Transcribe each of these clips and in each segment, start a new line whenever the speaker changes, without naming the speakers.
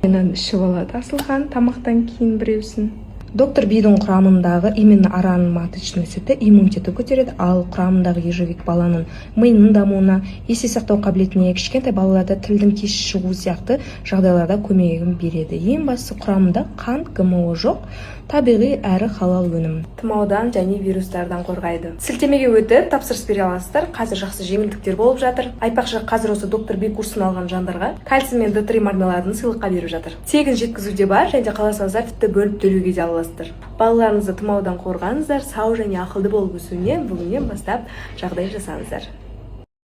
Менен ішіп алады Асылхан тамақтан кейін біреусін. Доктор Бидің құрамындағы именно араның маточный сүті иммунитетті көтереді, ал құрамындағы ежевик баланың миының дамуына, есте сақтау қабілетіне, кішкентай балаларда тілдің тез шығу сияқты жағдайларда көмегін береді. Ең бастысы құрамында қант, ГМО жоқ, табиғи әрі халал өнім. Тұмаудан және вирустардан қорғайды. Сілтемеге өтіп тапсырыс бере аласыздар. Қазір жақсы жеңілдіктер болып жатыр. Айтпақшы, қазір осы доктор Би курсын алған жандарға кальций мен D3 мармеладын сыйлыққа беріп жатыр. Тегін жеткізуде бар, және қаласаңыздар тіпті бөліп төлеуге де аласыздар. Балаларыңызды тұмаудан қорғаңыздар, сау және ақылды болып өсуіне бүгіннен бастап жағдай жасаңыздар.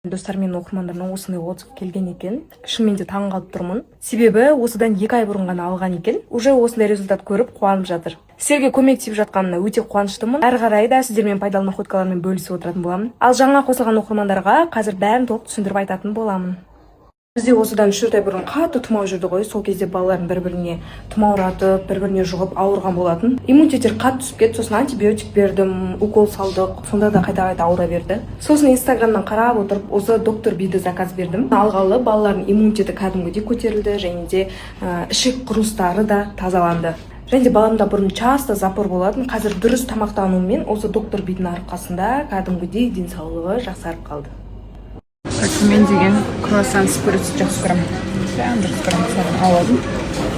Достар, мен оқырмандарына осындай отзыв келген екен. Шынымен де таң қалып тұрмын. Себебі осыдан 2 ай бұрын ғана алған екен. Уже осындай результат көріп қуанып жатыр. Сіздерге көмек тиіп жатқанына өте қуаныштымын. Әрі қарай да сіздермен пайдалы находкалармен бөлісіп отыратын боламын. Ал жаңа қосылған оқырмандарға қазір бәрін толық түсіндіріп айтатын боламын. Бізде осыдан 3 ай бұрын қатты тұмау жүрді ғой. Сол кезде балалардың бір-біріне тұмауратып, бір-біріне жұғып ауырған болатын. Иммунитеттері қатты түсіп кетті, сосын антибиотик бердім, укол салдық. Сонда да қайта-қайта ауыра берді. Сосын Инстаграмнан қарап отырып, осы доктор Биді заказ бердім. Алғалы балалардың иммунитеті кәдімгідей көтерілді, және де ішек құрылыстары да тазаланды. Және де баламда бұрын часто запор болатын. Қазір дұрыс тамақтанумен осы доктор Бидің арқасында кәдімгідей денсаулығы жақсарып қалды.
Мен деген круассан с курицей жақсы көремін. Прям жақсы көремін. Соны алладым.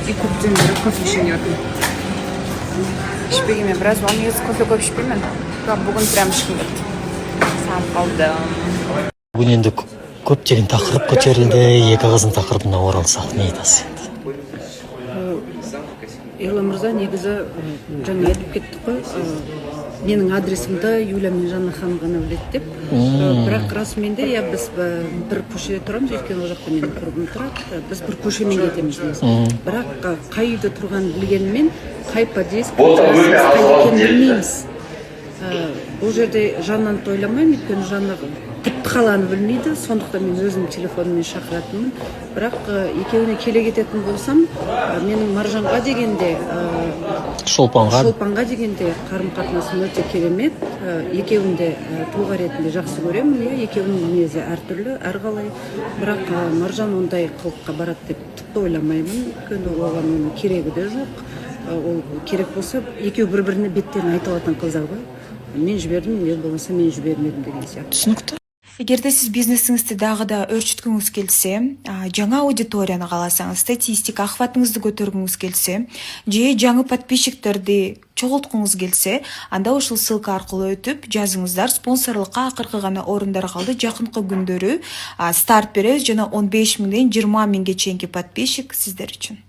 И көптен бері кофе ішемін жатырмын. Ішпегенмен біраз болған, негізі кофе көп ішпеймін. Бүгін прям ішкім келді. Сағынып қалдым.
Бүгін енді көптеген тақырып көтерілді. Екі қыздың тақырыбына оралсақ, не айтасыз енді?
Ерлан мырза, негізі жаңа айтып кеттік қой. Менің адресімді Юля мен Жанна ханым ғана біледі деп. Бірақ расымен де біз бір көшеде тұрамыз, өйткені ол жақта менің құрбым тұрады. Біз бір көшемен кетеміз. Бірақ қай үйде тұрғанын білгенімен, қай подъезд, қай екенін білмейміз. Бұл жерде Жаннаны ойламаймын, өйткені Жанна тіпті қаланы білмейді, сондықтан мен өзім телефонымен шақыратынмын. Бірақ екеуіне келе кететін болсам, менің Маржанға дегенде, Шолпанға дегенде қарым-қатынасым өте керемет. Екеуін де тұлға ретінде жақсы көремін. Екеуінің мінезі әртүрлі, әрқалай. Бірақ Маржан ондай қылыққа барады деп тіпті ойламаймын. Өйткені оған оның керегі де жоқ. Ол керек болса, екеу бір-біріне беттерін айта алатын қыздар ғой. Мен жібердім, не болмаса мен жібермедім деген сияқты.
Түсінікті.
Егерде сіз бизнесіңізді дағы да өршіткіңіз келсе, жаңа аудиторияны қаласаңыз, статистика ахватыңызды көтергіңіз келсе, же жаңы подписчиктерді чоғылтқыңыз келсе, анда ушул ссылка арқылы өтіп жазыңыздар. Спонсорлыққа ақырғы ғана орындар қалды. Жақынқы күндері старт береміз, жана 15 мыңнан 20 мыңға чейинки подписчик сіздер үшін.